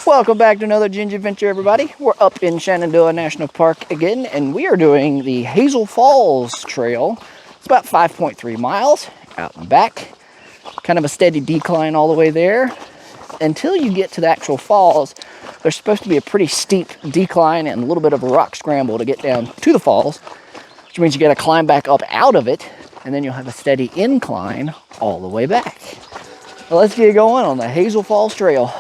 Welcome back to another Ginge Adventure, everybody. We're up in Shenandoah National Park again, and we are doing the Hazel Falls Trail. It's about 5.3 miles out and back. Kind of a steady decline all the way there. Until you get to the actual falls, there's supposed to be a pretty steep decline and a little bit of a rock scramble to get down to the falls, which means you got to climb back up out of it, and then you'll have a steady incline all the way back. Well, let's get going on the Hazel Falls Trail.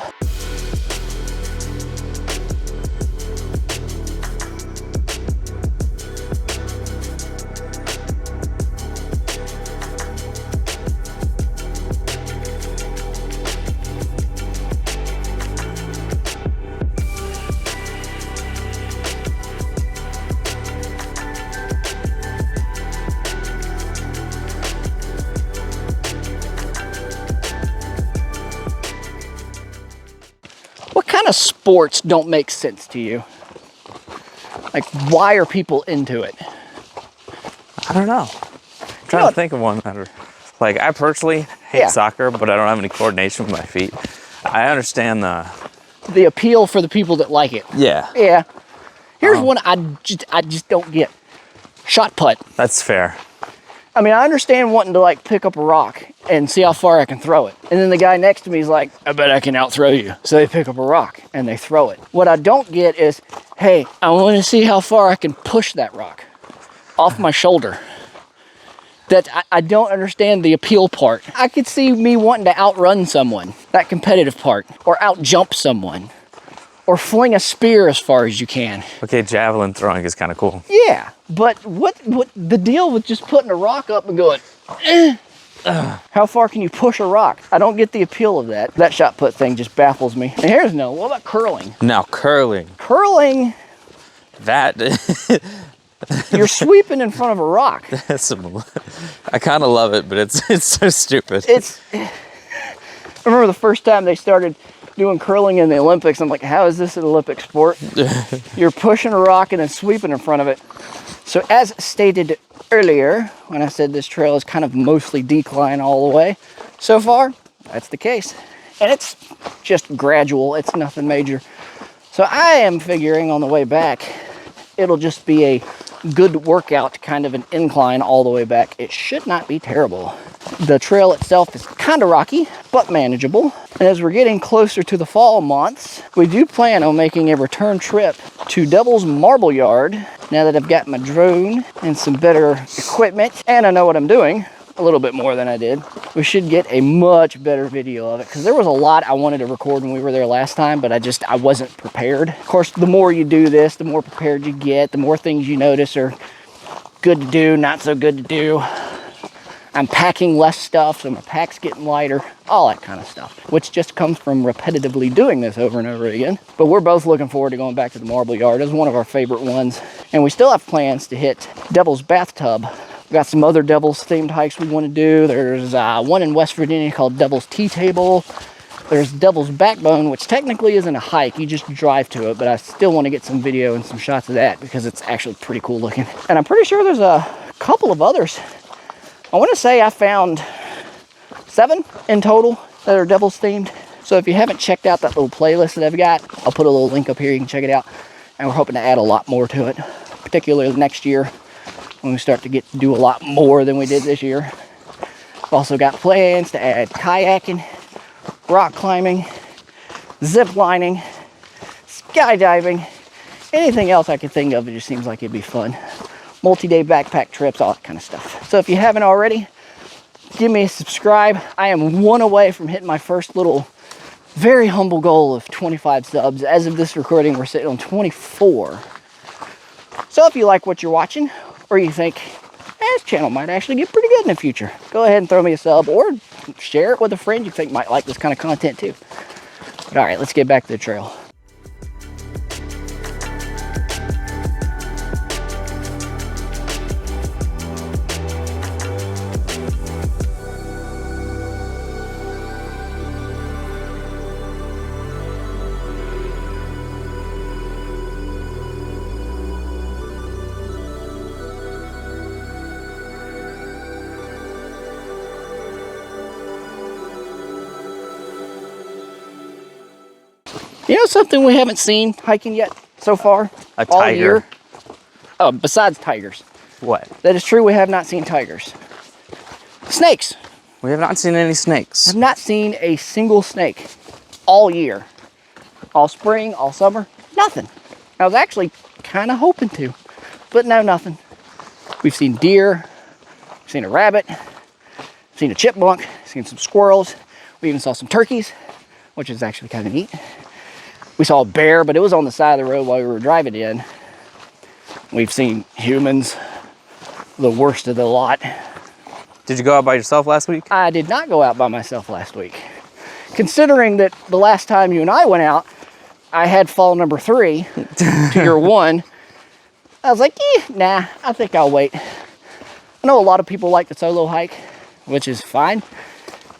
What kind of sports don't make sense to you? Like, why are people into it? I don't know. I'm trying to think of one that are, like, I personally hate soccer, but I don't have any coordination with my feet. I understand the appeal for the people that like it. Yeah. Yeah. Here's one I just don't get. Shot put. That's fair. I mean, I understand wanting to, like, pick up a rock and see how far I can throw it. And then the guy next to me is like, I bet I can out-throw you. So they pick up a rock and they throw it. What I don't get is, hey, I want to see how far I can push that rock off my shoulder. I don't understand the appeal part. I could see me wanting to outrun someone, that competitive part, or out-jump someone, or fling a spear as far as you can. Okay, javelin throwing is kind of cool. Yeah, but what the deal with just putting a rock up and going, how far can you push a rock? I don't get the appeal of that. That shot put thing just baffles me. And here's no, what about curling? Now, curling. Curling. That. You're sweeping in front of a rock. I kind of love it, but it's so stupid. I remember the first time they started doing curling in the Olympics. I'm like, how is this an Olympic sport? You're pushing a rock and then sweeping in front of it. So as stated earlier, when I said this trail is kind of mostly decline all the way, so far, that's the case. And it's just gradual. It's nothing major. So I am figuring on the way back, it'll just be a good workout, kind of an incline all the way back. It should not be terrible. The trail itself is kind of rocky, but manageable. And as we're getting closer to the fall months, we do plan on making a return trip to Devil's Marble Yard. Now that I've got my drone and some better equipment, and I know what I'm doing, a little bit more than I did, we should get a much better video of it, because there was a lot I wanted to record when we were there last time, but I wasn't prepared. Of course, the more you do this, the more prepared you get, the more things you notice are good to do, not so good to do. I'm packing less stuff, so my pack's getting lighter, all that kind of stuff, which just comes from repetitively doing this over and over again. But we're both looking forward to going back to the Marble Yard. It's one of our favorite ones. And we still have plans to hit Devil's Bathtub. We've got some other Devil's themed hikes we want to do. There's one in West Virginia called Devil's Tea Table. There's Devil's Backbone, which technically isn't a hike, you just drive to it, but I still want to get some video and some shots of that because it's actually pretty cool looking. And I'm pretty sure there's a couple of others. I want to say I found 7 in total that are Devil's themed. So if you haven't checked out that little playlist that I've got, I'll put a little link up here, you can check it out. And we're hoping to add a lot more to it, particularly next year when we start to get to do a lot more than we did this year. I've also got plans to add kayaking, rock climbing, zip lining, skydiving, anything else I could think of. It just seems like it'd be fun. Multi-day backpack trips, all that kind of stuff. So if you haven't already, give me a subscribe. I am 1 away from hitting my first little, very humble goal of 25 subs. As of this recording, we're sitting on 24. So if you like what you're watching, or you think, this channel might actually get pretty good in the future, go ahead and throw me a sub, or share it with a friend you think might like this kind of content too. But all right, let's get back to the trail. You know something we haven't seen hiking yet so far? A all tiger. year? Oh, besides tigers. What? That is true, we have not seen tigers. Snakes. We have not seen any snakes. I've not seen a single snake all year. All spring, all summer, nothing. I was actually kind of hoping to, but no, nothing. We've seen deer, seen a rabbit, seen a chipmunk, seen some squirrels. We even saw some turkeys, which is actually kind of neat. We saw a bear, but it was on the side of the road while we were driving in. We've seen humans, the worst of the lot. Did you go out by yourself last week? I did not go out by myself last week. Considering that the last time you and I went out, I had fall number 3 to your 1. I was like, nah, I think I'll wait. I know a lot of people like the solo hike, which is fine.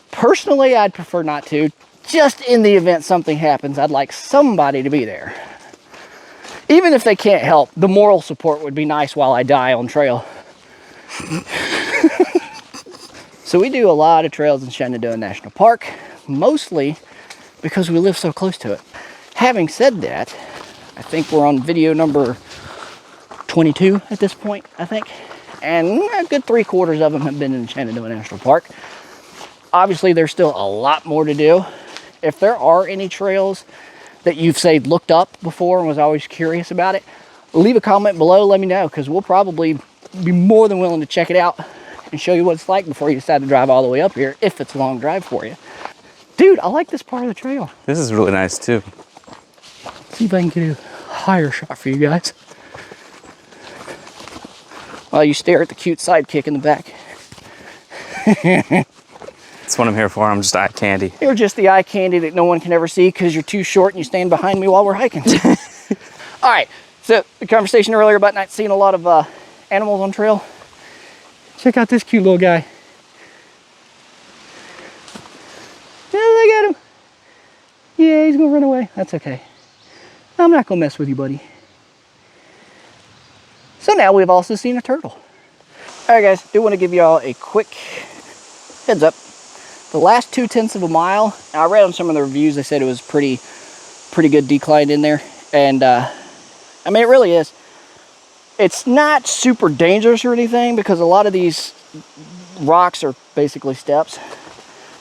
Personally, I'd prefer not to. Just in the event something happens, I'd like somebody to be there. Even if they can't help, the moral support would be nice while I die on trail. So we do a lot of trails in Shenandoah National Park, mostly because we live so close to it. Having said that, I think we're on video number 22 at this point, I think. And a good 3/4 of them have been in Shenandoah National Park. Obviously, there's still a lot more to do. If there are any trails that you've, say, looked up before and was always curious about it, leave a comment below, let me know, because we'll probably be more than willing to check it out and show you what it's like before you decide to drive all the way up here, if it's a long drive for you. Dude, I like this part of the trail. This is really nice too. See if I can get a higher shot for you guys. While you stare at the cute sidekick in the back. That's what I'm here for. I'm just eye candy. You're just the eye candy that no one can ever see because you're too short and you stand behind me while we're hiking. All right, so the conversation earlier about not seeing a lot of animals on trail. Check out this cute little guy. Yeah, look at him. Yeah, he's gonna run away. That's okay. I'm not gonna mess with you, buddy. So now we've also seen a turtle. All right, guys, do want to give y'all a quick heads up. The last 2/10 of a mile, I read on some of the reviews, they said it was pretty good decline in there. And I mean, it really is. It's not super dangerous or anything because a lot of these rocks are basically steps,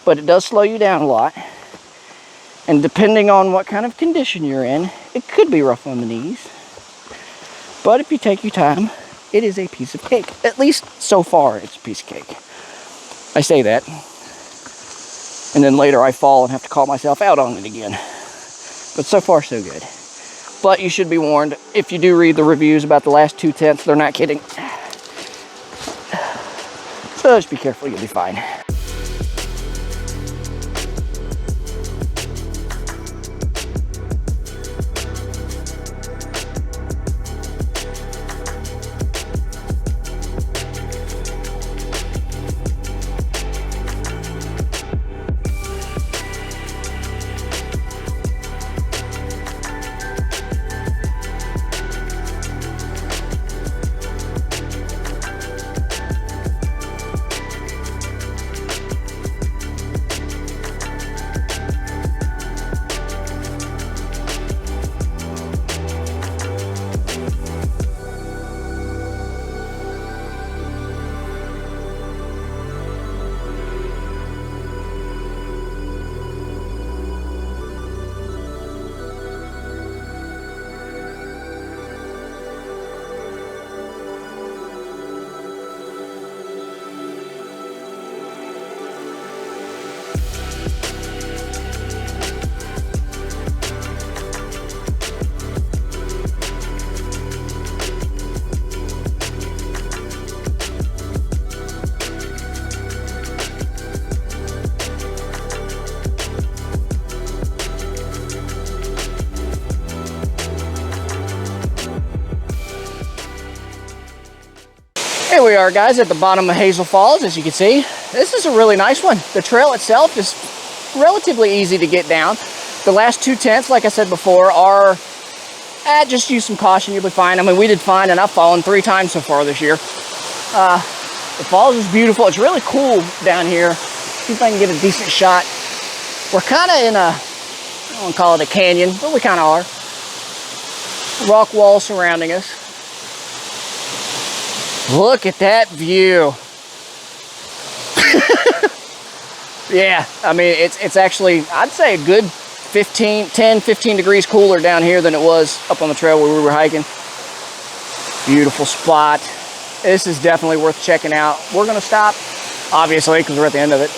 but it does slow you down a lot. And depending on what kind of condition you're in, it could be rough on the knees. But if you take your time, it is a piece of cake. At least so far, it's a piece of cake. I say that, and then later I fall and have to call myself out on it again. But so far, so good. But you should be warned, if you do read the reviews about the last 2/10, they're not kidding. So just be careful, you'll be fine. Here we are, guys, at the bottom of Hazel Falls. As you can see, this is a really nice one. The trail itself is relatively easy to get down. The last 2/10, like I said before, are, just use some caution, you'll be fine. I mean, we did fine, and I've fallen 3 times so far this year. The falls is beautiful. It's really cool down here. See if I can get a decent shot. We're kind of in a I won't call it a canyon, but we kind of are. Rock wall surrounding us. Look at that view. Yeah, I mean, it's actually, I'd say a good 10, 15 degrees cooler down here than it was up on the trail where we were hiking. Beautiful spot. This is definitely worth checking out. We're gonna stop, obviously, because we're at the end of it.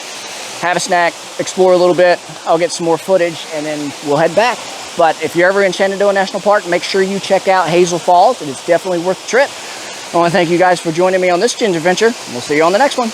Have a snack, explore a little bit. I'll get some more footage and then we'll head back. But if you're ever in Shenandoah National Park, make sure you check out Hazel Falls. It is definitely worth the trip. I want to thank you guys for joining me on this Ginge adventure. We'll see you on the next one.